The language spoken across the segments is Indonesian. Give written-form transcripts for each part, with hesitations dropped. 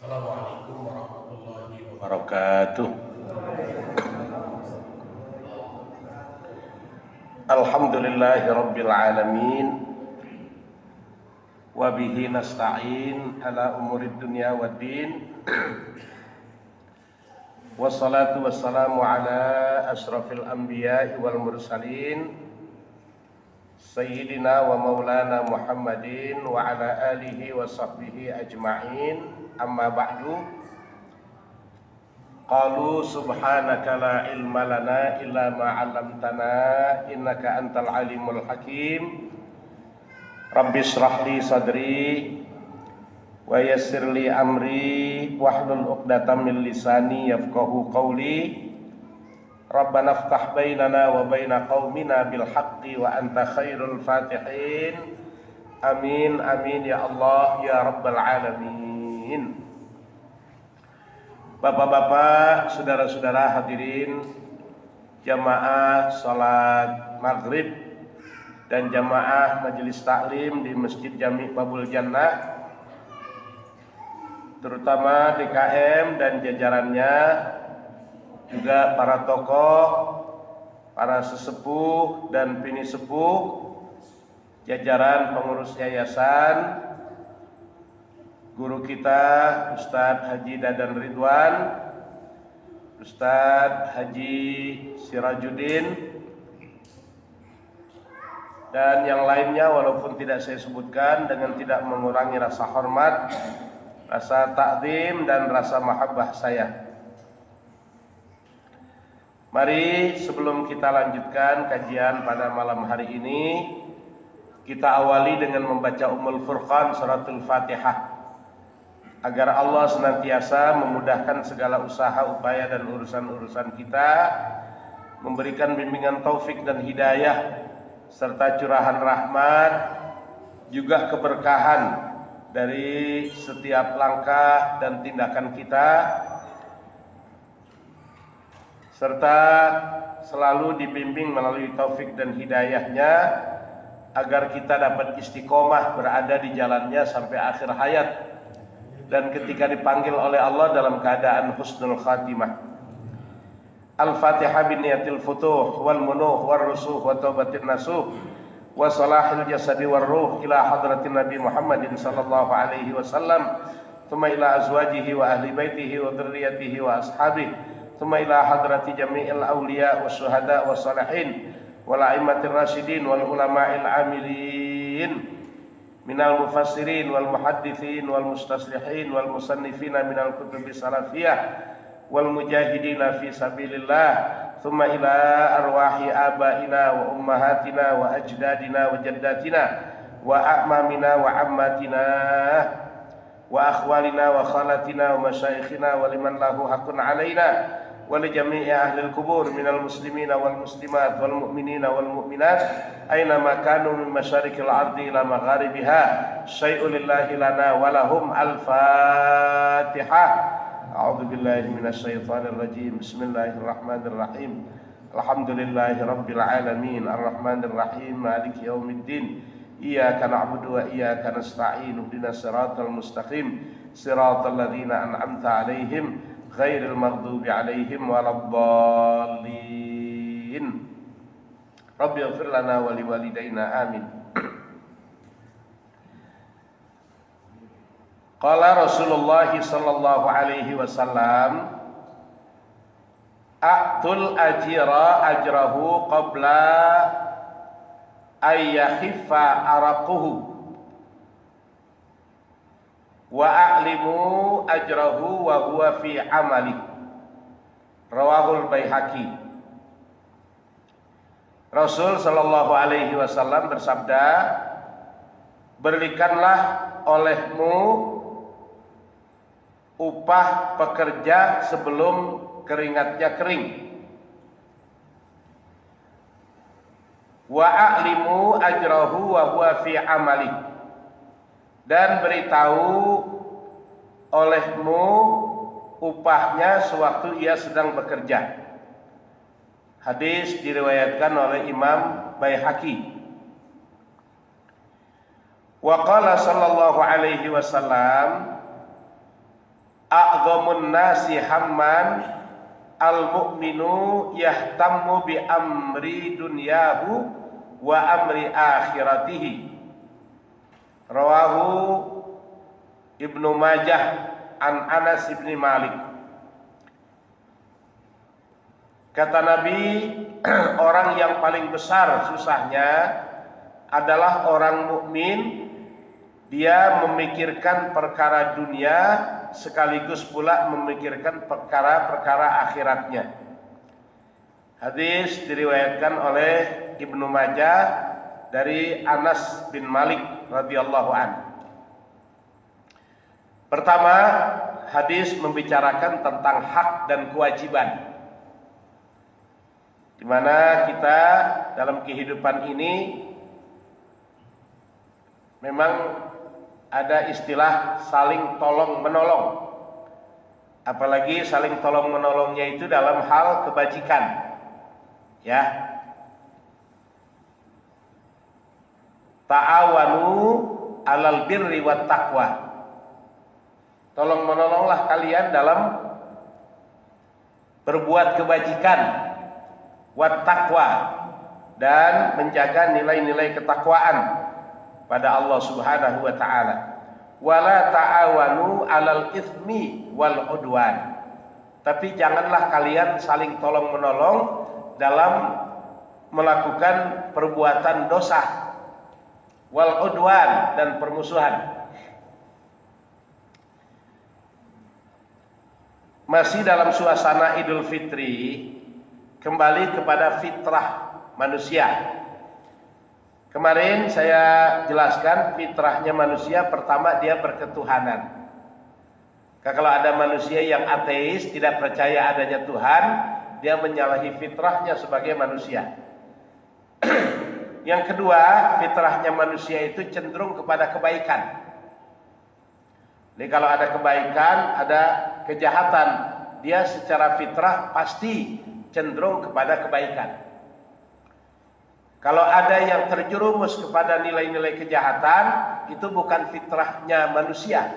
Assalamualaikum warahmatullahi wabarakatuh. Alhamdulillahi rabbil alamin. Wa bihi nasta'in ala umurid dunya waddin. Wassalatu wassalamu ala asrafil anbiya'i wal mursalin Sayyidina wa maulana Muhammadin wa ala alihi wa sahbihi ajma'in. Amma ba'du. Qalu subhanaka la ilma lana illa ma 'allamtana innaka antal alimul hakim. Rabbi shrah li sadri wa yassir li amri wahlul 'uqdatam min lisani yafqahu qawli. Rabbana iftah bainana wa baina qaumina bil haqqi wa anta khairul fatihin. Amin amin ya Allah ya rabbal alamin. Bapak-bapak, saudara-saudara hadirin jamaah salat maghrib dan jamaah majelis taklim di Masjid Jami' Babul Jannah, terutama DKM dan jajarannya, juga para tokoh, para sesepuh dan bini sepuh, jajaran pengurus yayasan, guru kita Ustadz Haji Dadan Ridwan, Ustadz Haji Sirajuddin, dan yang lainnya walaupun tidak saya sebutkan, dengan tidak mengurangi rasa hormat, rasa takdim dan rasa mahabbah saya. Mari sebelum kita lanjutkan kajian pada malam hari ini, kita awali dengan membaca Ummul Furqan suratul Fatihah, agar Allah senantiasa memudahkan segala usaha, upaya dan urusan-urusan kita, memberikan bimbingan taufik dan hidayah serta curahan rahmat, juga keberkahan dari setiap langkah dan tindakan kita, serta selalu dibimbing melalui taufik dan hidayahnya, agar kita dapat istiqomah berada di jalannya sampai akhir hayat, dan ketika dipanggil oleh Allah dalam keadaan husnul khatimah. Al-Fatihah bin niyatil futuh wal munuh war rusuh wa taubatin nasuh wa salahil jasadi war ruh ila hadratin Nabi Muhammadin sallallahu alaihi wasallam, thumma ila azwajihi wa ahli baitihi wa dzurriyyatihi wa ashabihi, thumma ila hadrati jami'il awliya wa syuhada wa salihin wal a'immatir rasyidin wal ulama'il amilin minal mufassirin wal muhaddithin wal mustaslihin wal musannifina minal kutubi salafiyah wal mujahidina fi sabilillah, thumma ila arwahi abaina wa ummahatina wa ajdadina wa jaddatina wa a'mamina wa ammatina wa akhwalina wa khalatina wa masyayikhina wa liman lahu haqqun alaina wa li jami'i ahlil kubur minal muslimina wal muslimat wal mu'minina wal mu'minat aina ma kanu min masyariqil ardi ila magharibiha syai'un lillahi lana wa lahum. Al-Fatihah. A'udzu billahi minasy syaithanir rajim. Bismillahirrahmanirrahim. Alhamdulillahi rabbil alamin arrahmanir rahim maliki yaumiddin. Iyyaka na'budu wa iyyaka nasta'in. Ihdinas siratal mustaqim siratal ladzina an'amta 'alaihim ghairil maghdubi 'alaihim waladdallin. Rabbi ighfir lana wa liwalidayna amin. Qala Rasulullah sallallahu alaihi wasallam, a'tul ajira ajrahu qabla ayyakhiffa araquhu wa a'limu ajrahu wa huwa fi amali. Rawahul Baihaqi. Rasul sallallahu alaihi wasallam bersabda, berikanlah olehmu upah pekerja sebelum keringatnya kering. Wa a'limu ajrahu wa huwa fi amali. Dan beritahu olehmu upahnya sewaktu ia sedang bekerja. Hadis diriwayatkan oleh Imam Baihaqi. Wa qala sallallahu alaihi wasallam, a'dhamun nasi hamman al-mu'minu yahtammu bi amri dunyahu wa amri akhiratihi. Rawahu Ibnu Majah an Anas bin Malik. Kata Nabi, orang yang paling besar susahnya adalah orang mukmin, dia memikirkan perkara dunia sekaligus pula memikirkan perkara-perkara akhiratnya. Hadis diriwayatkan oleh Ibnu Majah dari Anas bin Malik radhiyallahu anhu. Pertama, hadis membicarakan tentang hak dan kewajiban, di mana kita dalam kehidupan ini memang ada istilah saling tolong menolong. Apalagi saling tolong menolongnya itu dalam hal kebajikan. Ya. Ta'awanu 'alal birri wat taqwa. Tolong menolonglah kalian dalam berbuat kebajikan, wat taqwa, dan menjaga nilai-nilai ketakwaan pada Allah Subhanahu wa taala. Wala ta'awanu 'alal itsmi wal 'udwan. Tapi janganlah kalian saling tolong-menolong dalam melakukan perbuatan dosa, wal 'udwan, dan permusuhan. Masih dalam suasana Idul Fitri, kembali kepada fitrah manusia. Kemarin saya jelaskan fitrahnya manusia, pertama dia berketuhanan. Kalau ada manusia yang ateis, tidak percaya adanya Tuhan, dia menyalahi fitrahnya sebagai manusia. Yang kedua, fitrahnya manusia itu cenderung kepada kebaikan. Jadi kalau ada kebaikan, ada kejahatan, dia secara fitrah pasti cenderung kepada kebaikan. Kalau ada yang terjerumus kepada nilai-nilai kejahatan, itu bukan fitrahnya manusia,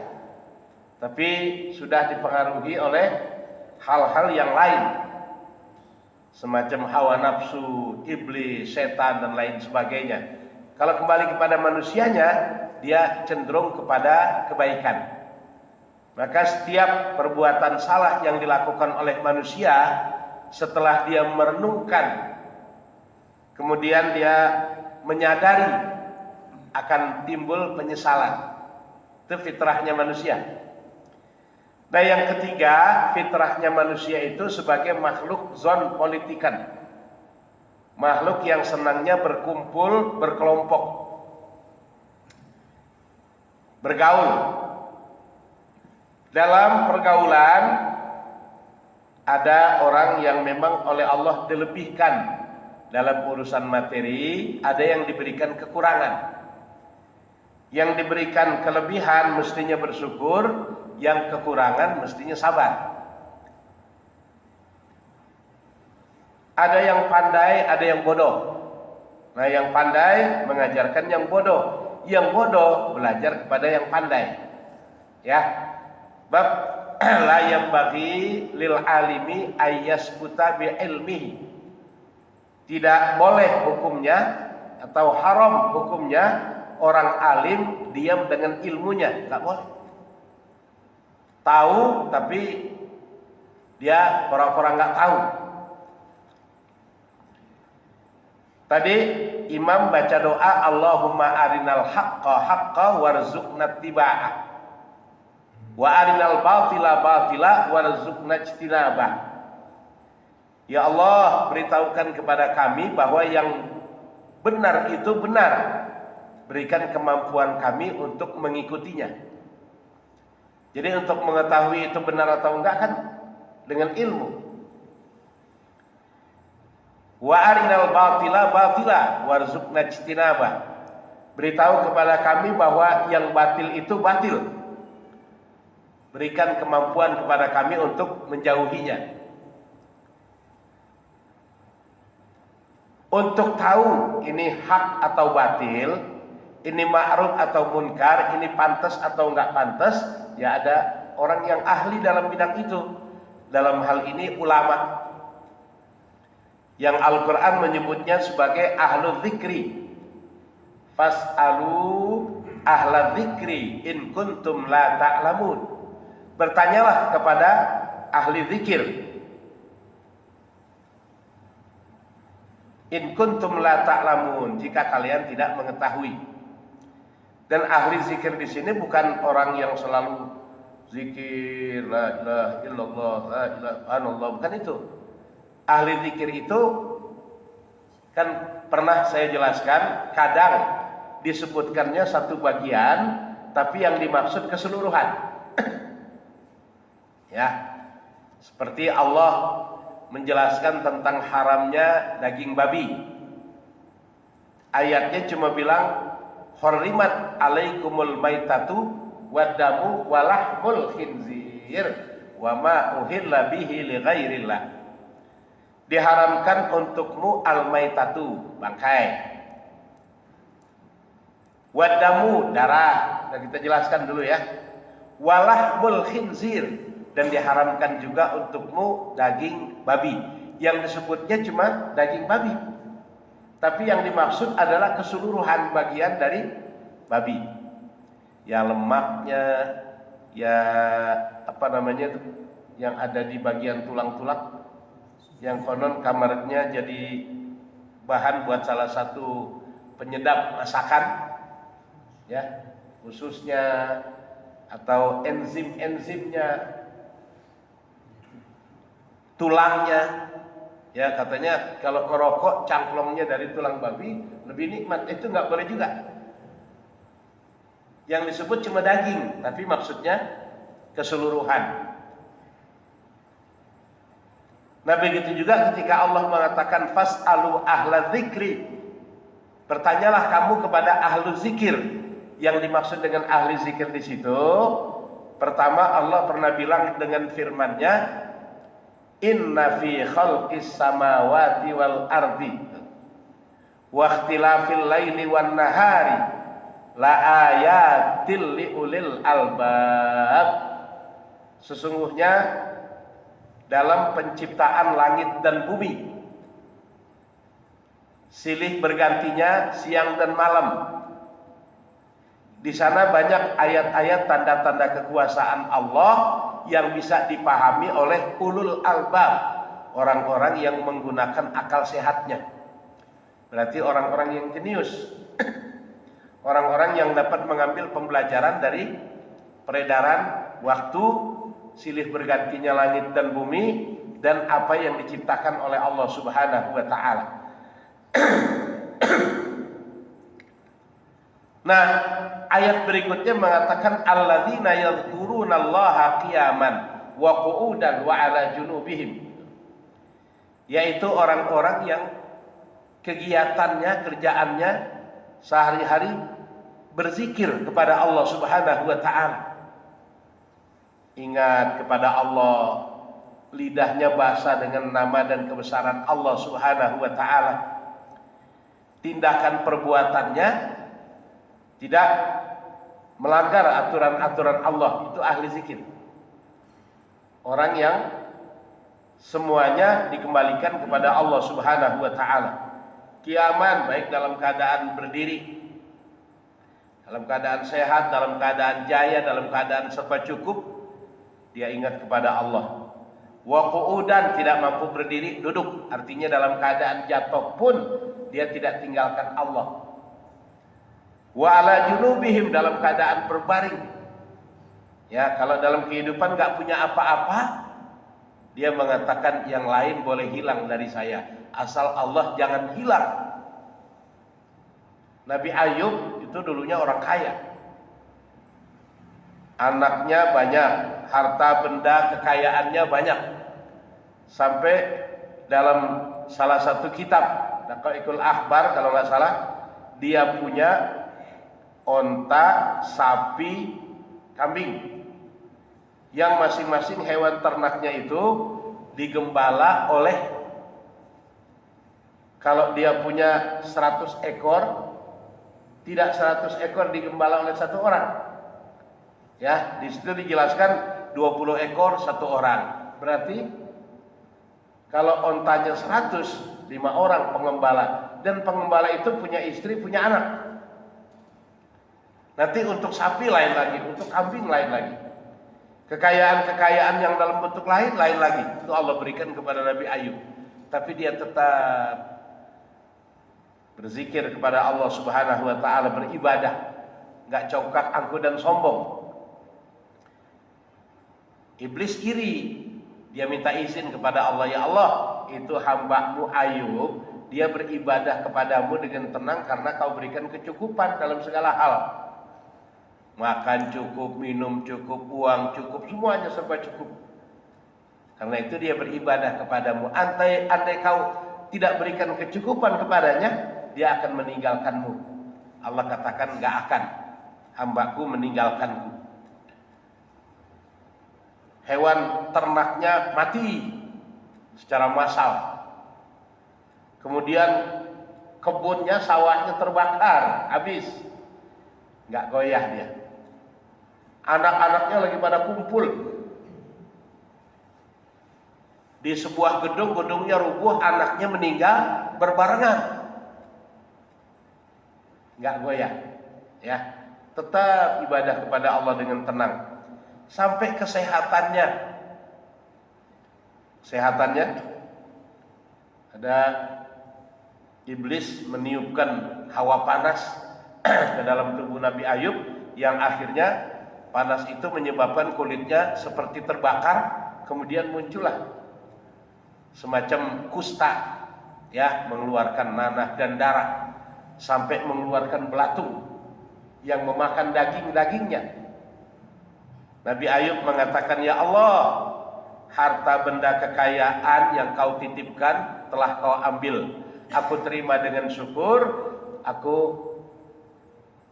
tapi sudah dipengaruhi oleh hal-hal yang lain, semacam hawa nafsu, iblis, setan, dan lain sebagainya. Kalau kembali kepada manusianya, dia cenderung kepada kebaikan. Maka setiap perbuatan salah yang dilakukan oleh manusia, setelah dia merenungkan, kemudian dia menyadari, akan timbul penyesalan. Itu fitrahnya manusia. Nah, yang ketiga, fitrahnya manusia itu sebagai makhluk zon politikan, makhluk yang senangnya berkumpul, berkelompok, bergaul. Dalam pergaulan ada orang yang memang oleh Allah dilebihkan dalam urusan materi, ada yang diberikan kekurangan. Yang diberikan kelebihan mestinya bersyukur, yang kekurangan mestinya sabar. Ada yang pandai, ada yang bodoh. Nah, yang pandai mengajarkan yang bodoh, yang bodoh belajar kepada yang pandai. Ya. Bab la yanbaghi lil alimi ayyasbuta bi ilmihi. Tidak boleh hukumnya atau haram hukumnya orang alim diam dengan ilmunya, enggak boleh. Tahu tapi dia pura-pura enggak tahu. Tadi imam baca doa, Allahumma arinal haqqa haqqa warzuqna ittiba'ah, wa arinal batila batila warzuqna ijtinabah. Ya Allah, beritahukan kepada kami bahwa yang benar itu benar, berikan kemampuan kami untuk mengikutinya. Jadi untuk mengetahui itu benar atau enggak kan dengan ilmu. Wa arinal batila batila warzuqna ijtinabah. Beritahu kepada kami bahwa yang batil itu batil, berikan kemampuan kepada kami untuk menjauhinya. Untuk tahu ini hak atau batil, ini ma'ruf atau munkar, ini pantas atau enggak pantas, ya ada orang yang ahli dalam bidang itu. Dalam hal ini ulama, yang Al-Quran menyebutnya sebagai ahlu dzikri. Fas'alu ahla dzikri in kuntum la ta'lamun. Bertanyalah kepada ahli zikir. In kuntum la ta'lamun, jika kalian tidak mengetahui. Dan ahli zikir di sini bukan orang yang selalu zikir la ilaha illallah, la ilaha illallah, bukan itu. Ahli zikir itu kan pernah saya jelaskan, kadang disebutkannya satu bagian, tapi yang dimaksud keseluruhan. Ya, seperti Allah menjelaskan tentang haramnya daging babi. Ayatnya cuma bilang hurrimat alaikumul maitatu wadamu walahmul khinzir wa ma uhilla bihi li ghairillah. Diharamkan untukmu al-maitatu, bangkai. Wadamu, darah. Nah, kita jelaskan dulu ya. Walahmul khinzir, dan diharamkan juga untukmu daging babi. Yang disebutnya cuma daging babi, tapi yang dimaksud adalah keseluruhan bagian dari babi. Ya lemaknya, ya apa namanya, yang ada di bagian tulang-tulang, yang konon kamarnya jadi bahan buat salah satu penyedap masakan, ya khususnya, atau enzim-enzimnya, tulangnya. Ya katanya kalau ngerokok cangklongnya dari tulang babi lebih nikmat, itu nggak boleh juga. Yang disebut cuma daging, tapi maksudnya keseluruhan. Nah begitu juga ketika Allah mengatakan fas'alu ahla dzikri, bertanyalah kamu kepada ahlu zikir. Yang dimaksud dengan ahli zikir di situ, pertama Allah pernah bilang dengan firman-Nya, inna fi khalqis samawati wal ardi wa ikhtilafil laili wan nahari la ayatil liulil albab. Sesungguhnya dalam penciptaan langit dan bumi, silih bergantinya siang dan malam, di sana banyak ayat-ayat tanda-tanda kekuasaan Allah yang bisa dipahami oleh ulul albab, orang-orang yang menggunakan akal sehatnya. Berarti orang-orang yang jenius, orang-orang yang dapat mengambil pembelajaran dari peredaran waktu, silih bergantinya langit dan bumi, dan apa yang diciptakan oleh Allah Subhanahu wa ta'ala. Nah, ayat berikutnya mengatakan alladzina yadhkurunallaha qiyaman wa qu'udan wa 'ala junubihim, yaitu orang-orang yang kegiatannya, kerjaannya sehari-hari berzikir kepada Allah Subhanahu wa ta'ala. Ingat kepada Allah, lidahnya basah dengan nama dan kebesaran Allah Subhanahu wa ta'ala. Tindakan perbuatannya tidak melanggar aturan-aturan Allah, itu ahli zikir. Orang yang semuanya dikembalikan kepada Allah Subhanahu wa ta'ala. Qiyaman, baik dalam keadaan berdiri, dalam keadaan sehat, dalam keadaan jaya, dalam keadaan serba cukup, dia ingat kepada Allah. Wa qu'udan, tidak mampu berdiri, duduk, artinya dalam keadaan jatuh pun dia tidak tinggalkan Allah. Wa 'ala junubihim, dalam keadaan berbaring. Ya, kalau dalam kehidupan gak punya apa-apa, dia mengatakan yang lain boleh hilang dari saya, asal Allah jangan hilang. Nabi Ayub itu dulunya orang kaya, anaknya banyak, harta benda kekayaannya banyak, sampai dalam salah satu kitab Daqaiqul Akhbar kalau nggak salah, dia punya onta, sapi, kambing, yang masing-masing hewan ternaknya itu digembala oleh, kalau dia punya 100 ekor, tidak 100 ekor digembala oleh satu orang. Ya, di situ dijelaskan 20 ekor 1 orang. Berarti kalau ontanya 100, 5 orang pengembala. Dan pengembala itu punya istri, punya anak. Nanti untuk sapi lain lagi, untuk kambing lain lagi. Kekayaan-kekayaan yang dalam bentuk lain lagi. Itu Allah berikan kepada Nabi Ayub. Tapi dia tetap berzikir kepada Allah Subhanahu wa taala, beribadah. Enggak congkak, angkuh dan sombong. Iblis iri. Dia minta izin kepada Allah, ya Allah, itu hamba-Mu Ayub, dia beribadah kepadamu dengan tenang karena Kau berikan kecukupan dalam segala hal. Makan cukup, minum cukup, uang cukup, semuanya serba cukup. Karena itu dia beribadah kepadamu. Andai Kau tidak berikan kecukupan kepadanya, dia akan meninggalkanmu. Allah katakan, enggak akan hambaku meninggalkanku. Hewan ternaknya mati secara massal. Kemudian kebunnya, sawahnya terbakar, habis. Enggak goyah dia. Anak-anaknya lagi pada kumpul di sebuah gedung, gedungnya rubuh, anaknya meninggal berbarengan. Enggak goyah, ya. Tetap ibadah kepada Allah dengan tenang. Sampai kesehatannya. Sehatannya ada iblis meniupkan hawa panas ke dalam tubuh Nabi Ayub, yang akhirnya panas itu menyebabkan kulitnya seperti terbakar, kemudian muncullah semacam kusta, ya, mengeluarkan nanah dan darah sampai mengeluarkan belatung yang memakan daging-dagingnya. Nabi Ayub mengatakan, ya Allah, harta benda kekayaan yang Kau titipkan telah Kau ambil. Aku terima dengan syukur, aku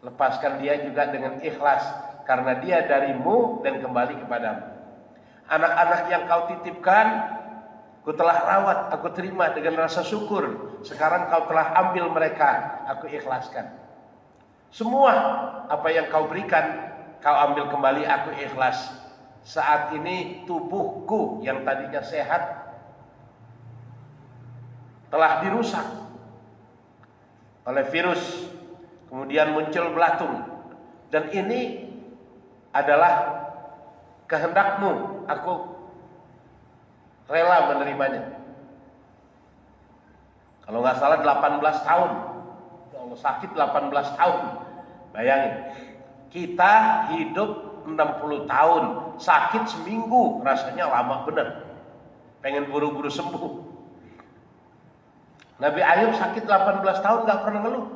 lepaskan dia juga dengan ikhlas, karena dia darimu dan kembali kepadamu. Anak-anak yang Kau titipkan, Aku telah rawat, aku terima dengan rasa syukur. Sekarang Kau telah ambil mereka, aku ikhlaskan. Semua apa yang Kau berikan, Kau ambil kembali, aku ikhlas. Saat ini tubuhku yang tadinya sehat telah dirusak oleh virus, kemudian muncul belatung. Dan ini adalah kehendak-Mu, aku rela menerimanya. Kalau nggak salah 18 tahun. Ya Allah, sakit 18 tahun. Bayangin, kita hidup 60 tahun, sakit seminggu, rasanya lama bener. Pengen buru-buru sembuh. Nabi Ayub sakit 18 tahun nggak pernah ngeluh.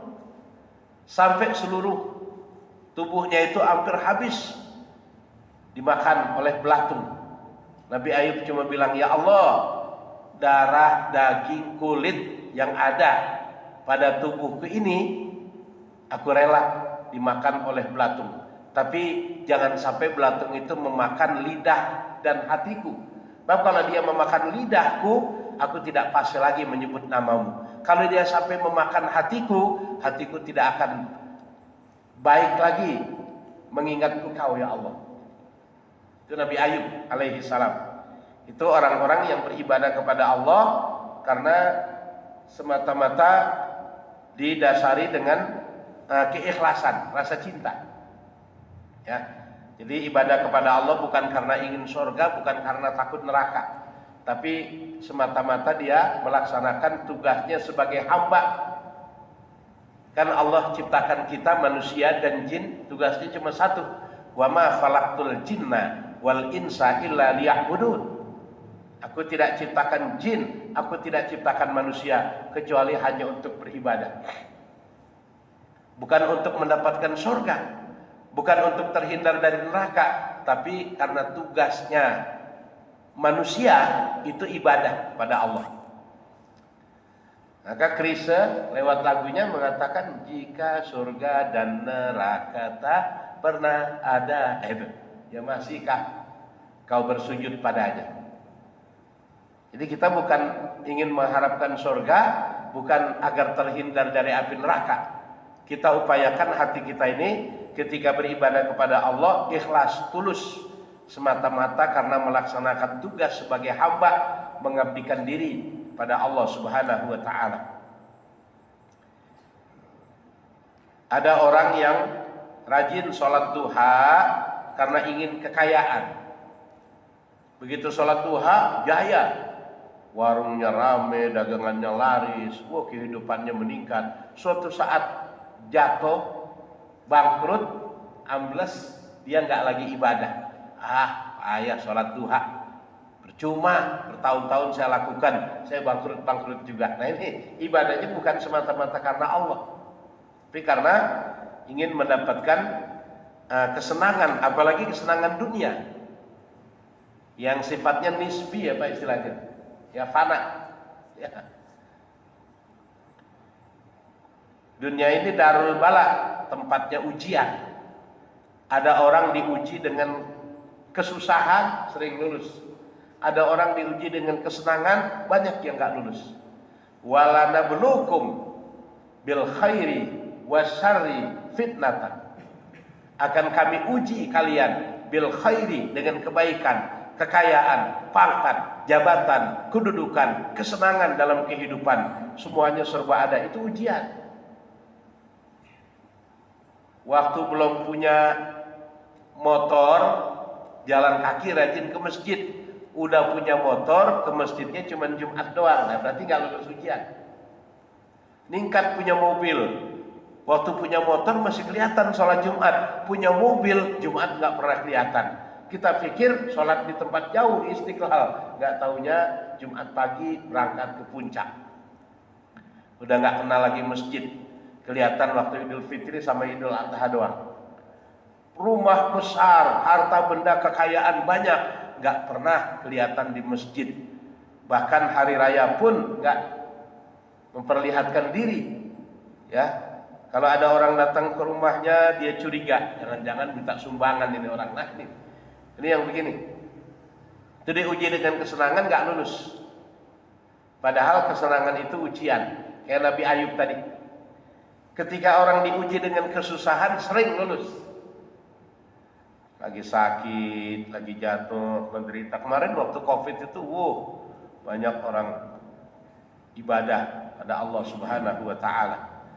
Sampai seluruh tubuhnya itu hampir habis dimakan oleh belatung. Nabi Ayub cuma bilang, ya Allah, darah, daging, kulit yang ada pada tubuhku ini, aku rela dimakan oleh belatung. Tapi jangan sampai belatung itu memakan lidah dan hatiku. Sebab kalau dia memakan lidahku, aku tidak pasti lagi menyebut namamu. Kalau dia sampai memakan hatiku, hatiku tidak akan baik lagi mengingat Engkau, ya Allah. Itu Nabi Ayub alaihi salam. Itu orang-orang yang beribadah kepada Allah karena semata-mata didasari dengan keikhlasan, rasa cinta. Ya. Jadi ibadah kepada Allah bukan karena ingin surga, bukan karena takut neraka, tapi semata-mata dia melaksanakan tugasnya sebagai hamba. Kan Allah ciptakan kita manusia dan jin, tugasnya cuma satu. Wa ma khalaqtul jinna wal insa illa liya'budun. Aku tidak ciptakan jin, aku tidak ciptakan manusia kecuali hanya untuk beribadah. Bukan untuk mendapatkan surga, bukan untuk terhindar dari neraka, tapi karena tugasnya manusia itu ibadah pada Allah. Maka Krisha lewat lagunya mengatakan, jika surga dan neraka tak pernah ada, ya masihkah kau bersujud padanya? Jadi kita bukan ingin mengharapkan surga, bukan agar terhindar dari api neraka. Kita upayakan hati kita ini ketika beribadah kepada Allah ikhlas, tulus, semata-mata karena melaksanakan tugas sebagai hamba, mengabdikan diri pada Allah Subhanahu wa taala. Ada orang yang rajin sholat duha karena ingin kekayaan. Begitu sholat duha, jaya. Warungnya rame, dagangannya laris, kehidupannya meningkat. Suatu saat jatuh, bangkrut, ambles, dia nggak lagi ibadah. Ayah sholat duha. Percuma, bertahun-tahun saya lakukan, saya bangkrut juga. Nah ini ibadahnya bukan semata-mata karena Allah, tapi karena ingin mendapatkan kesenangan, apalagi kesenangan dunia yang sifatnya nisbi, ya Pak istilahnya, ya fana. Ya. Dunia ini darul bala, tempatnya ujian. Ada orang diuji dengan kesusahan, sering lulus. Ada orang diuji dengan kesenangan, banyak yang nggak lulus. Walanabluukum bil khairi wasyarri fitnatan. Akan kami uji kalian bil khairi, dengan kebaikan, kekayaan, pangkat, jabatan, kedudukan, kesenangan dalam kehidupan, semuanya serba ada. Itu ujian. Waktu belum punya motor, jalan kaki rajin ke masjid. Udah punya motor, ke masjidnya cuma Jumat doang. Nah, berarti nggak lulus ujian. Ningkat punya mobil. Waktu punya motor masih kelihatan sholat Jumat. Punya mobil, Jumat nggak pernah kelihatan. Kita pikir sholat di tempat jauh, di Istiqlal. Nggak taunya Jumat pagi berangkat ke puncak. Udah nggak kenal lagi masjid. Kelihatan waktu Idul Fitri sama Idul Adha doang. Rumah besar, harta benda, kekayaan banyak, nggak pernah kelihatan di masjid. Bahkan hari raya pun nggak memperlihatkan diri. Ya, kalau ada orang datang ke rumahnya, dia curiga, jangan-jangan minta sumbangan ini orang. Nah ini yang begini. Itu diuji dengan kesenangan, nggak lulus. Padahal kesenangan itu ujian. Kayak Nabi Ayub tadi. Ketika orang diuji dengan kesusahan, sering lulus. Lagi sakit, lagi jatuh, menderita. Kemarin waktu Covid itu, banyak orang ibadah pada Allah Subhanahu wa taala.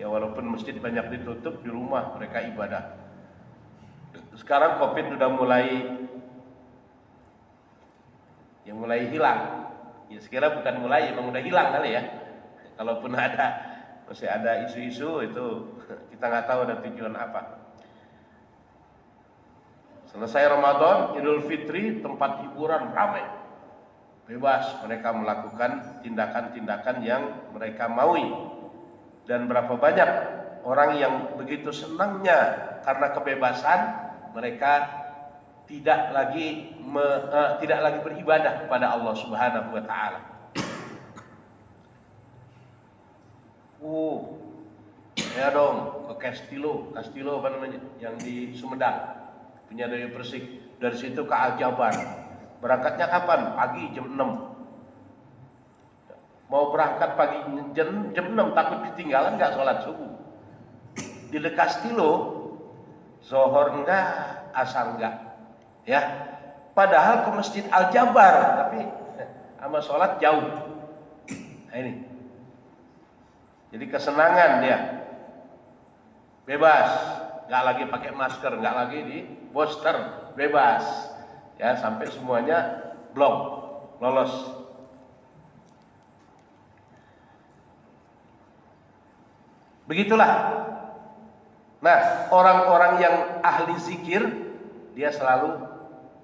Ya walaupun masjid banyak ditutup, di rumah mereka ibadah. Sekarang Covid sudah mulai hilang. Ya sekira bukan mulai, memang udah hilang kali ya. Kalaupun masih ada isu-isu itu, kita nggak tahu ada tujuan apa. Selesai Ramadan, Idul Fitri, tempat hiburan ramai. Bebas mereka melakukan tindakan-tindakan yang mereka maui. Dan berapa banyak orang yang begitu senangnya karena kebebasan, mereka tidak lagi beribadah kepada Allah Subhanahu wa taala. Ya dong, ke Castilo apa namanya? Yang di Sumedang. Punya Dewi Persik. Dari situ ke Aljabar. Berangkatnya kapan? Pagi jam 6. Mau berangkat pagi jam 6, takut ketinggalan nggak sholat subuh. Di Le Castilo, Zohor enggak, asar enggak. Ya, padahal ke Masjid Aljabar, tapi sama sholat jauh. Nah ini. Jadi kesenangan dia. Bebas. Nggak lagi pakai masker, nggak lagi di booster, bebas. Ya, sampai semuanya lolos. Begitulah. Nah, orang-orang yang ahli zikir, dia selalu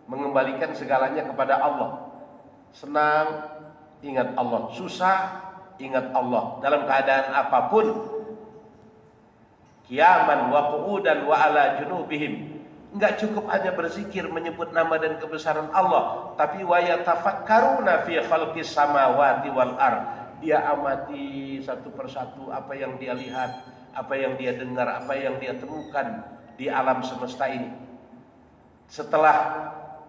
mengembalikan segalanya kepada Allah. Senang, ingat Allah. Susah, ingat Allah. Dalam keadaan apapun, qiyaman wa qu'udan wa ala junubihim. Enggak cukup hanya berzikir menyebut nama dan kebesaran Allah, tapi wa yatafakkaruna fi khalqis samawati wal ard. Dia amati satu persatu apa yang dia lihat, apa yang dia dengar, apa yang dia temukan di alam semesta ini. Setelah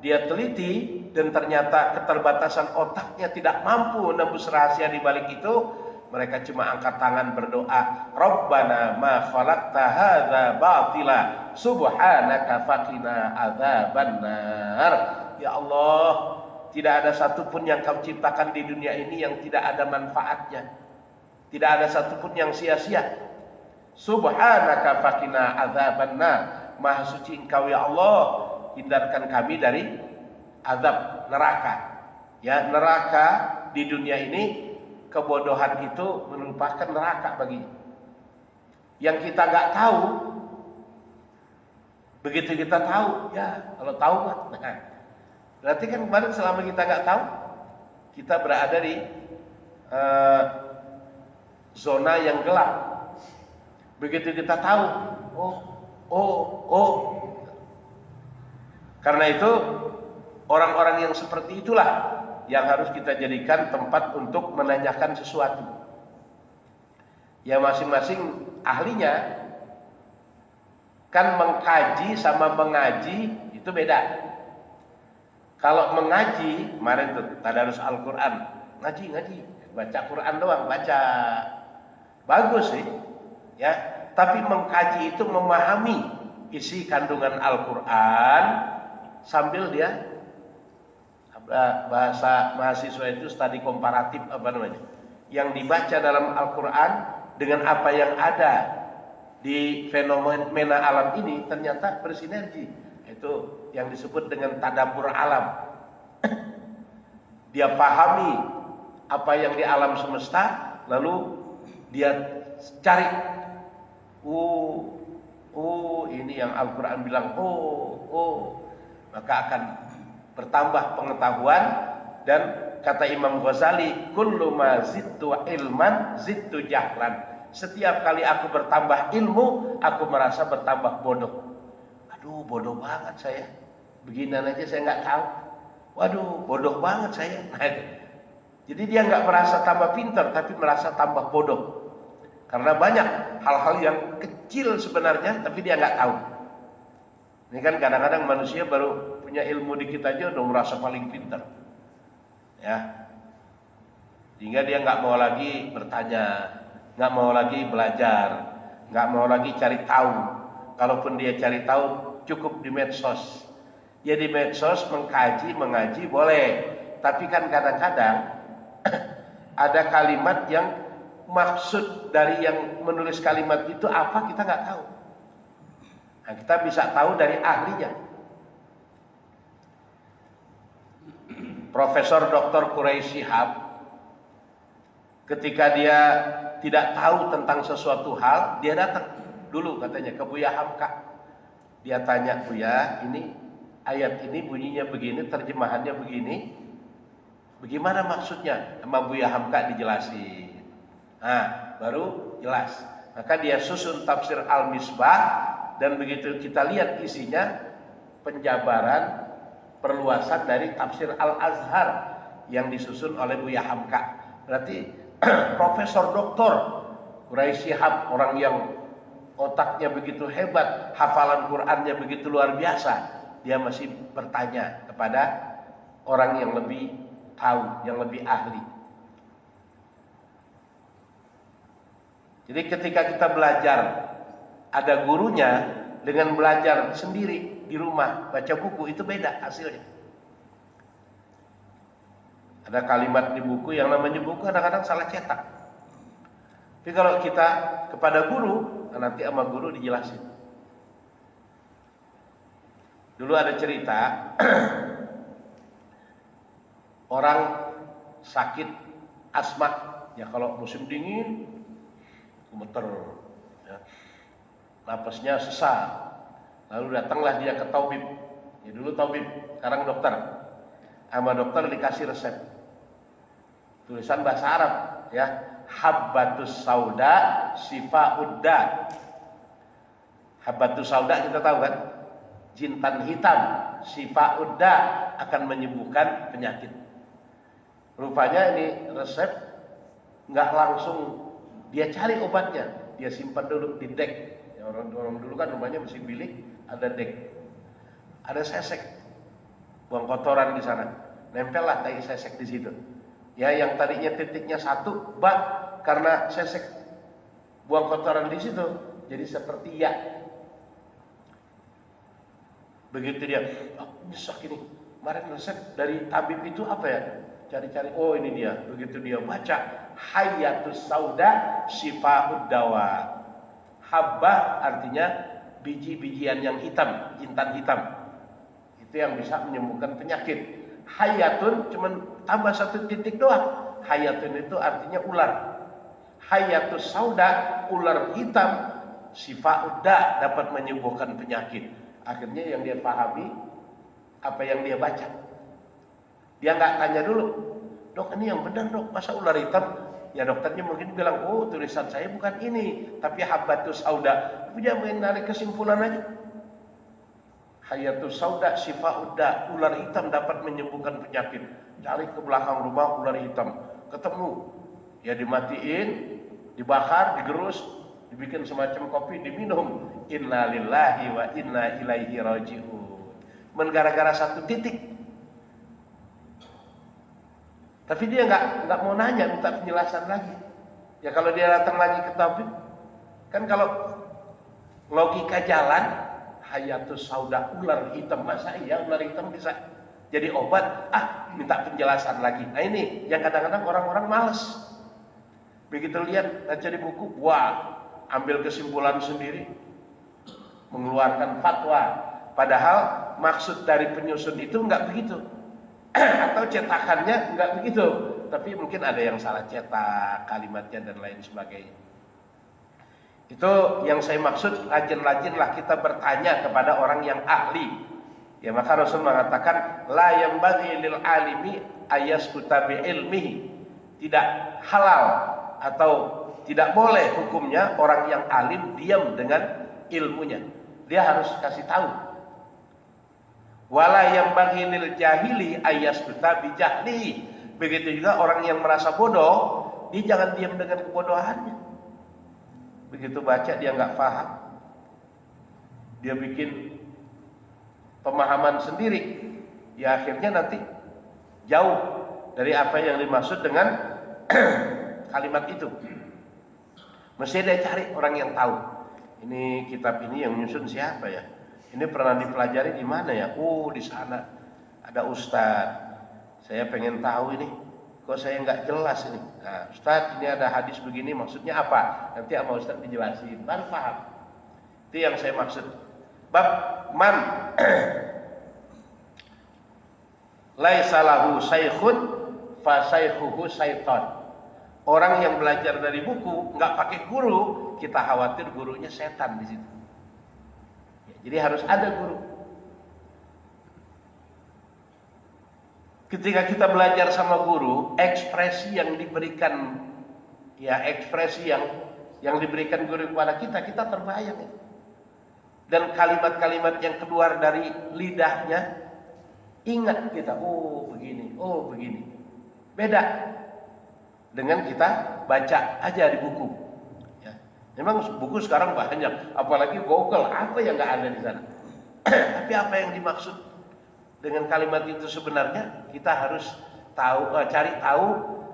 dia teliti dan ternyata keterbatasan otaknya tidak mampu menembus rahasia di balik itu, mereka cuma angkat tangan berdoa, Rabbana ma khalaqta hadza batila subhanaka faqina adzabannar. Ya Allah, tidak ada satupun yang Kau ciptakan di dunia ini yang tidak ada manfaatnya. Tidak ada satupun yang sia-sia. Subhanaka faqina adzabannar. Maha suci Engkau ya Allah, hindarkan kami dari azab neraka. Ya, neraka di dunia ini, kebodohan itu merupakan neraka baginya. Yang kita nggak tahu, begitu kita tahu, ya kalau tahu kan, nah, berarti kan kemarin selama kita nggak tahu, kita berada di zona yang gelap. Begitu kita tahu, oh, karena itu orang-orang yang seperti itulah yang harus kita jadikan tempat untuk menanyakan sesuatu. Ya masing-masing ahlinya. Kan mengkaji sama mengaji itu beda. Kalau mengaji, kemarin tuh tadarus Al-Quran, ngaji, baca Quran doang, baca. Bagus sih, ya. Tapi mengkaji itu memahami isi kandungan Al-Quran sambil dia bahasa mahasiswa itu studi komparatif yang dibaca dalam Al-Quran dengan apa yang ada di fenomena alam ini ternyata bersinergi. Itu yang disebut dengan tadabbur alam. Dia pahami apa yang di alam semesta, lalu dia cari, ini yang Al-Quran bilang, maka akan bertambah pengetahuan. Dan kata Imam Ghazali, kullu ma zidtu ilman zidtu jahlan. Setiap kali aku bertambah ilmu, aku merasa bertambah bodoh. Aduh, bodoh banget saya. Beginian aja saya nggak tahu. Waduh, bodoh banget saya. Nah, itu. Jadi dia nggak merasa tambah pintar, tapi merasa tambah bodoh. Karena banyak hal-hal yang kecil sebenarnya, tapi dia nggak tahu. Ini kan kadang-kadang manusia baru punya ilmu dikit aja udah merasa paling pintar. Ya, sehingga dia nggak mau lagi bertanya, nggak mau lagi belajar, nggak mau lagi cari tahu. Kalaupun dia cari tahu, cukup di medsos. Ya di medsos mengkaji, mengaji boleh. Tapi kan kadang-kadang ada kalimat yang maksud dari yang menulis kalimat itu apa kita nggak tahu. Nah, kita bisa tahu dari ahlinya. Profesor Dr. Quraisy Shihab, ketika dia tidak tahu tentang sesuatu hal, dia datang dulu katanya ke Buya Hamka. Dia tanya, Buya, ini ayat ini bunyinya begini, terjemahannya begini, bagaimana maksudnya? Sama Buya Hamka dijelasin. Nah, baru jelas. Maka dia susun tafsir Al-Misbah. Dan begitu kita lihat isinya, penjabaran, perluasan dari tafsir Al-Azhar yang disusun oleh Buya Hamka. Berarti Profesor Doktor Quraisy Shihab, orang yang otaknya begitu hebat, hafalan Qur'annya begitu luar biasa, dia masih bertanya kepada orang yang lebih tahu, yang lebih ahli. Jadi ketika kita belajar ada gurunya, dengan belajar sendiri di rumah baca buku itu beda hasilnya. Ada kalimat di buku yang namanya buku kadang-kadang salah cetak. Tapi kalau kita kepada guru, nanti sama guru dijelasin. Dulu ada cerita orang sakit asma, ya kalau musim dingin gemeter, ya. Napasnya sesak. Lalu datanglah dia ke tabib. Ya dulu tabib, sekarang dokter. Sama dokter dikasih resep. Tulisan bahasa Arab, ya. Habbatus sauda sifaudda. Habbatus sauda kita tahu kan? Jintan hitam, sifaudda akan menyembuhkan penyakit. Rupanya ini resep nggak langsung dia cari obatnya, dia simpan dulu di dek. Ya, orang dulu kan rumahnya mesin bilik, ada dek, ada sesek, buang kotoran di sana, nempellah tai sesek di situ. Ya, yang tadinya titiknya satu, karena sesek buang kotoran di situ, jadi seperti ya. Begitu dia, nyesek ini. Kemarin resep dari tabib itu apa ya? Cari-cari, oh ini dia. Begitu dia baca, Hayatus Sauda Syifa'ud Dawa. Habba artinya biji-bijian yang hitam, intan hitam. Itu yang bisa menyembuhkan penyakit. Hayatun cuman tambah satu titik doang. Hayatun itu artinya ular. Hayatus Sauda, ular hitam. Syifa'ud Da, dapat menyembuhkan penyakit. Akhirnya yang dia pahami apa yang dia baca. Dia nggak tanya dulu, dok ini yang benar dok, masa ular hitam? Ya dokternya mungkin bilang, oh tulisan saya bukan ini, tapi Habbatus Sauda. Tapi dia menarik kesimpulan aja. Hayatus Sauda Syifa'ud Da, ular hitam dapat menyembuhkan penyakit. Cari ke belakang rumah ular hitam, ketemu. Ya dimatiin, dibakar, digerus, dibikin semacam kopi, diminum. Inna lillahi wa inna ilaihi raji'un. Gara-gara satu titik. Tapi dia nggak mau nanya, minta penjelasan lagi. Ya kalau dia datang lagi ke tabib, kan kalau logika jalan, Hayatus Sauda, ular hitam, masa iya ular hitam bisa jadi obat? Minta penjelasan lagi. Nah ini yang kadang-kadang orang-orang males. Begitu lihat baca di buku, wah, ambil kesimpulan sendiri, mengeluarkan fatwa. Padahal maksud dari penyusun itu nggak begitu. Atau cetakannya nggak begitu, tapi mungkin ada yang salah cetak kalimatnya dan lain sebagainya. Itu yang saya maksud, rajin-rajinlah kita bertanya kepada orang yang ahli. Ya maka Rasul mengatakan la yambaghi lil alimi ayaskuta bi ilmihi. Tidak halal atau tidak boleh hukumnya orang yang alim diam dengan ilmunya. Dia harus kasih tahu. Wala yang bagilil jahili ayaskuta bijahli. Begitu juga orang yang merasa bodoh, dia jangan diam dengan kebodohannya. Begitu baca dia nggak paham, dia bikin pemahaman sendiri. Ya akhirnya nanti jauh dari apa yang dimaksud dengan kalimat itu. Mesti dia cari orang yang tahu. Ini kitab ini yang menyusun siapa ya? Ini pernah dipelajari di mana ya? Oh di sana ada ustadz. Saya pengen tahu ini. Kok saya nggak jelas ini? Nah, ustadz ini ada hadis begini maksudnya apa? Nanti sama ustadz dijelasin. Baru paham. Itu yang saya maksud. Bab man laisa lahu saikhun fa saikhuhu syaitan. Orang yang belajar dari buku nggak pakai guru, kita khawatir gurunya setan di situ. Jadi harus ada guru. Ketika kita belajar sama guru, ekspresi yang diberikan, ya ekspresi yang diberikan guru kepada kita terbayang. Dan kalimat-kalimat yang keluar dari lidahnya, ingat kita, oh begini. Beda dengan kita baca aja di buku. Memang buku sekarang banyak, apalagi Google, apa yang nggak ada di sana. Tapi apa yang dimaksud dengan kalimat itu sebenarnya kita harus tahu, cari tahu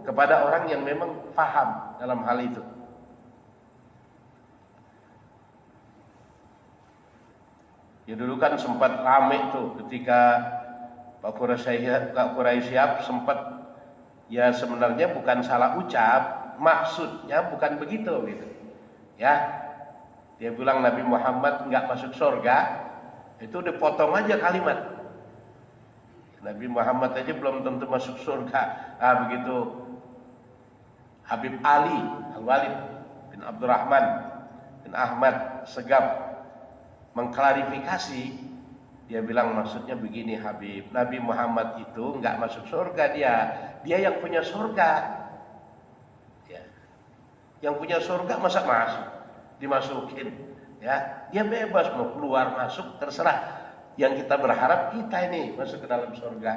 kepada orang yang memang paham dalam hal itu. Ya dulu kan sempat rame tuh ketika Pak Quraisyab sempat, ya sebenarnya bukan salah ucap, maksudnya bukan begitu gitu. Ya, dia bilang Nabi Muhammad nggak masuk surga, itu dipotong aja kalimat. Nabi Muhammad aja belum tentu masuk surga. Begitu Habib Ali Al-Walid bin Abdurrahman bin Ahmad Segaf mengklarifikasi, dia bilang maksudnya begini Habib, Nabi Muhammad itu nggak masuk surga, dia yang punya surga. Yang punya surga masa masuk dimasukin, ya dia bebas mau keluar masuk terserah. Yang kita berharap kita ini masuk ke dalam surga.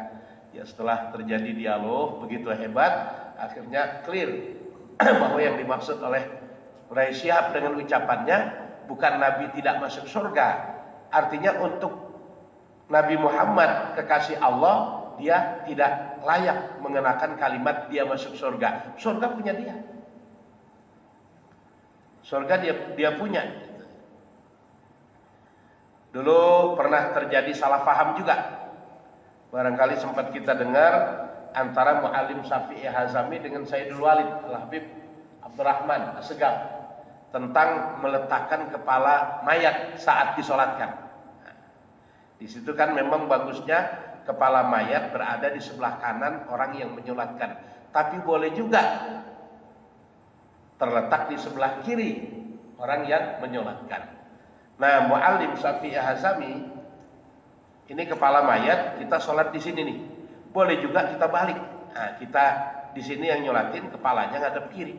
Ya setelah terjadi dialog begitu hebat, akhirnya clear bahwa yang dimaksud oleh Quraisyab dengan ucapannya bukan Nabi tidak masuk surga, artinya untuk Nabi Muhammad kekasih Allah, dia tidak layak mengenakan kalimat dia masuk surga. Surga punya dia. Surga dia punya. Dulu pernah terjadi salah paham juga. Barangkali sempat kita dengar antara Mu'allim Syafi'i Hazami dengan Sayyidul Walid Al-Habib Abdurrahman Assegaf tentang meletakkan kepala mayat saat disolatkan. Di situ kan memang bagusnya kepala mayat berada di sebelah kanan orang yang menyolatkan, tapi boleh juga terletak di sebelah kiri orang yang menyolatkan. Nah, Mu'allim Syafi'i Hazami ini kepala mayat, kita sholat di sini nih. Boleh juga kita balik. Nah, kita di sini yang nyolatin kepalanya ngadep kiri.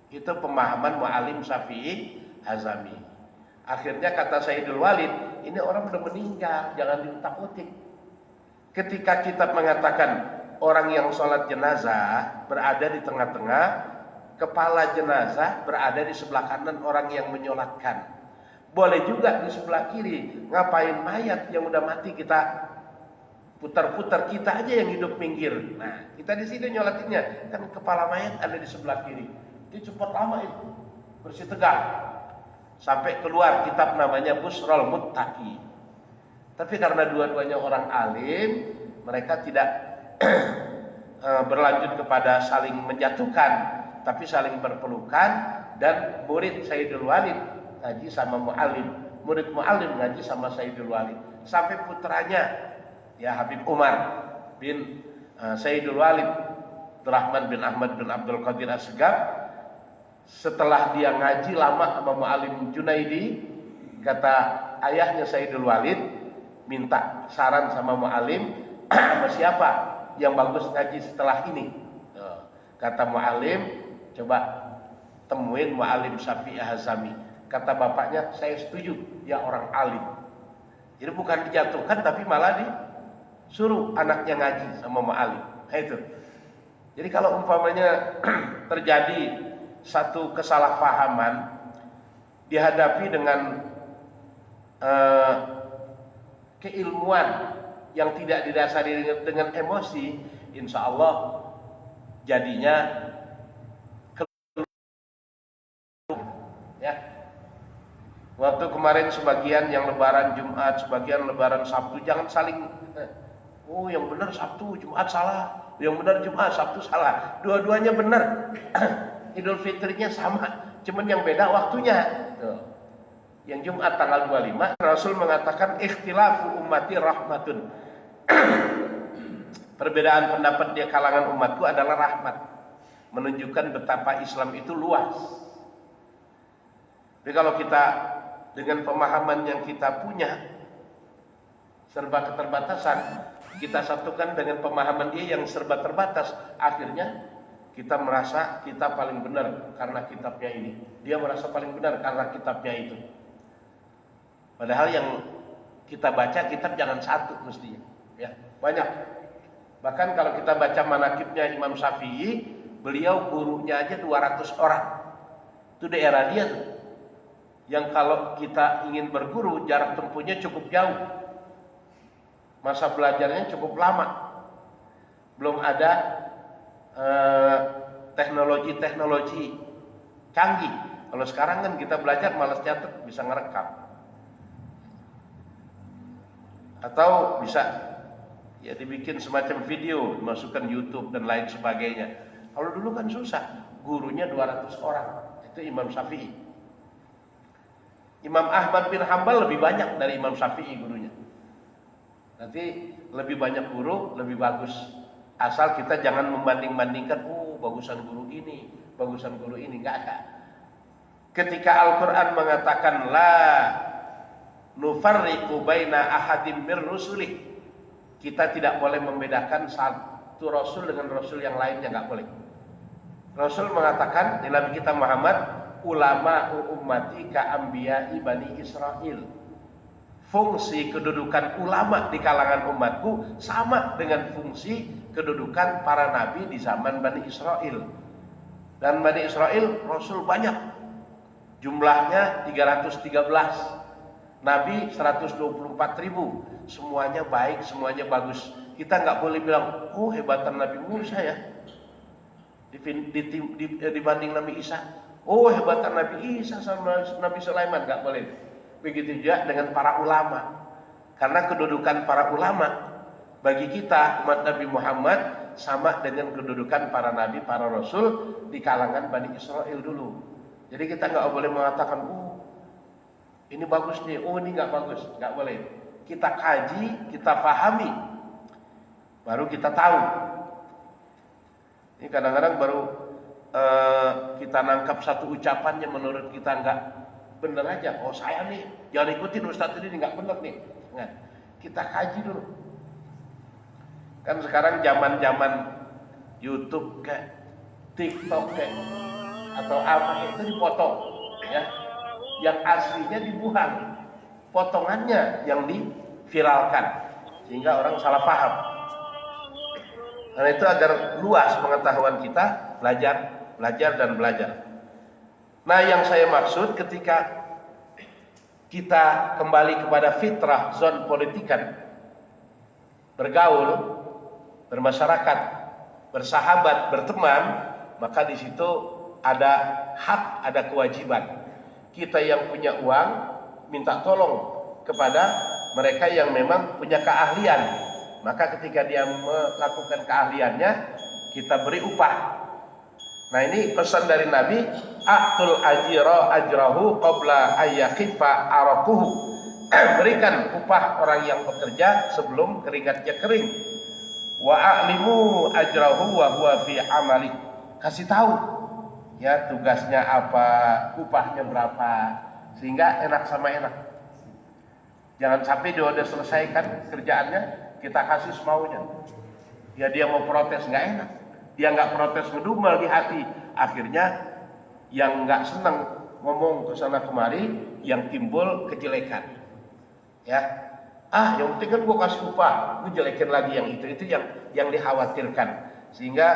Itu pemahaman Mu'allim Syafi'i Hazami. Akhirnya kata Sayyidul Walid, ini orang udah meninggal, jangan diutak-utik. Ketika kita mengatakan orang yang sholat jenazah berada di tengah-tengah, kepala jenazah berada di sebelah kanan orang yang menyolatkan. Boleh juga di sebelah kiri. Ngapain mayat yang udah mati kita putar-putar, kita aja yang hidup minggir. Nah, kita di sini nyolatinnya, kan kepala mayat ada di sebelah kiri. Itu cepat lama itu, bersih tegang. Sampai keluar kitab namanya Busrul Muttaqi. Tapi karena dua-duanya orang alim, mereka tidak berlanjut kepada saling menjatuhkan, tapi saling berpelukan. Dan murid Sayyidul Walid ngaji sama Mu'allim, murid Mu'allim ngaji sama Sayyidul Walid, sampai putranya ya Habib Umar bin Sayyidul Walid Abdurrahman bin Ahmad bin Abdul Qadir Assegaf, setelah dia ngaji lama sama Mu'allim Junaidi, kata ayahnya Sayyidul Walid minta saran sama Mu'allim, sama siapa yang bagus ngaji setelah ini. Kata Mu'allim, coba temuin Mu'allim Syafi'i Hazami. Kata bapaknya, saya setuju, dia orang alim. Jadi bukan dijatuhkan, tapi malah disuruh anaknya ngaji sama Mu'allim. Nah, itu. Jadi kalau umpamanya terjadi satu kesalahpahaman dihadapi dengan keilmuan yang tidak didasari dengan emosi, insya Allah jadinya ya. Waktu kemarin sebagian yang lebaran Jumat, sebagian lebaran Sabtu, jangan saling oh yang benar Sabtu, Jumat salah, yang benar Jumat, Sabtu salah. Dua-duanya benar. Idul Fitrinya sama, cuman yang beda waktunya. Tuh. Yang Jumat tanggal 25, Rasul mengatakan ikhtilafu ummati rahmatun. Perbedaan pendapat di kalangan umatku adalah rahmat, menunjukkan betapa Islam itu luas. Tapi kalau kita dengan pemahaman yang kita punya serba keterbatasan, kita satukan dengan pemahaman dia yang serba terbatas, akhirnya kita merasa kita paling benar karena kitabnya ini, dia merasa paling benar karena kitabnya itu. Padahal yang kita baca kitab jangan satu mestinya, ya banyak. Bahkan kalau kita baca manaqibnya Imam Syafi'i, beliau gurunya aja 200 orang. Itu daerah dia tuh. Yang kalau kita ingin berguru, jarak tempuhnya cukup jauh, masa belajarnya cukup lama, belum ada teknologi canggih. Kalau sekarang kan kita belajar malas catat, bisa ngerekam atau bisa ya dibikin semacam video, dimasukkan YouTube dan lain sebagainya. Kalau dulu kan susah, gurunya 200 orang, itu Imam Syafi'i. Imam Ahmad bin Hambal lebih banyak dari Imam Syafi'i gurunya. Nanti lebih banyak guru lebih bagus, asal kita jangan membanding-bandingkan, bagusan guru ini, bagusan guru ini, enggak ada. Ketika Al-Quran mengatakan la nufarriqu baina ahadim mir rusulih, kita tidak boleh membedakan satu rasul dengan rasul yang lainnya, enggak boleh. Rasul mengatakan di Nabi kita Muhammad, ulama ummati ka anbiya'i bani Israil. Fungsi kedudukan ulama di kalangan umatku sama dengan fungsi kedudukan para nabi di zaman Bani Israel. Dan Bani Israel rasul banyak, jumlahnya 313, nabi 124.000, semuanya baik, semuanya bagus. Kita nggak boleh bilang, hebatan Nabi Musa ya dibanding Nabi Isa, hebatan Nabi Isa sama Nabi Sulaiman, nggak boleh. begitu juga dengan para ulama. Karena kedudukan para ulama bagi kita umat Nabi Muhammad sama dengan kedudukan para nabi, para rasul di kalangan Bani Israel dulu. Jadi kita nggak boleh mengatakan, ini bagus nih, ini nggak bagus, nggak boleh. Kita kaji, kita pahami, baru kita tahu. Ini kadang-kadang baru kita nangkap satu ucapan yang menurut kita nggak benar aja. Oh saya nih, jangan ikutin Ustadz ini nggak benar nih. Nah, kita kaji dulu. Kan sekarang zaman YouTube kayak TikTok kayak atau apa itu dipotong, ya. Yang aslinya dibuang, potongannya yang diviralkan sehingga orang salah paham. Karena itu agar luas pengetahuan kita, belajar dan belajar. Nah, yang saya maksud ketika kita kembali kepada fitrah zon politikan, bergaul, bermasyarakat, bersahabat, berteman, maka di situ ada hak, ada kewajiban. Kita yang punya uang minta tolong kepada mereka yang memang punya keahlian. Maka ketika dia melakukan keahliannya, kita beri upah. Nah, ini pesan dari Nabi, a'tul ajrahu qabla ayyaqifa araquhu. Berikan upah orang yang bekerja sebelum keringatnya kering. Wa a'limu ajrahu wa huwa fi amali. Kasih tahu ya tugasnya apa, upahnya berapa, sehingga enak sama enak. Jangan sampai dia udah selesaikan kerjaannya, kita kasih semaunya. Ya dia mau protes nggak enak, dia nggak protes ngedumel di hati, akhirnya yang nggak senang ngomong ke sana kemari, yang timbul kejelekan. Ya, yang penting kan gue kasih upah, gue jelekin lagi yang itu yang dikhawatirkan, sehingga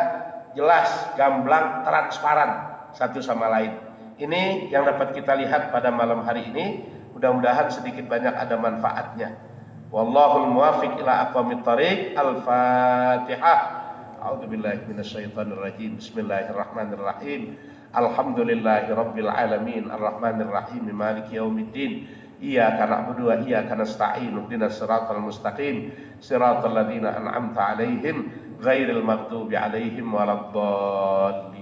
jelas, gamblang, transparan satu sama lain. Ini yang dapat kita lihat pada malam hari ini. Mudah-mudahan sedikit banyak ada manfaatnya. Wallahul muwaffiq ila aqwamit thariq. Al-Fatihah. A'udzubillahi minasyaitonir rajim. Bismillahirrahmanirrahim. Alhamdulillahirabbil alamin. Arrahmanir rahim. Maliki yaumiddin. Iyyaka na'budu wa iyyaka nasta'in. Ihdinas siratal mustaqim. Siratal ladzina an'amta 'alaihim ghairil maghdubi 'alaihim waladdallin.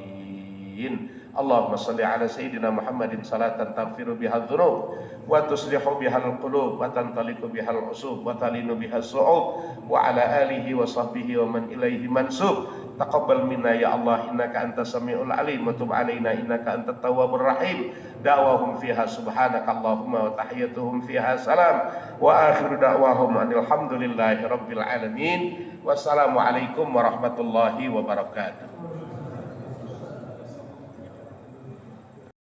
Allahumma salli ala sayyidina Muhammadin salatan taghfiru biha dzunub wa tuslihu biha al-qulub wa tantaliqu biha al-usub wa talinu biha as-su'ub wa ala alihi wa sahbihi wa man ilaihi mansub. Taqabbal minna ya Allah innaka antas samiul alim wa tub alaina innaka antat tawwabur rahim. Da'wahum fiha subhanaka Allahumma wa tahiyyatuhum fiha salam wa akhiru da'wahum alhamdulillahi rabbil alamin. Wassalamu alaikum warahmatullahi wabarakatuh.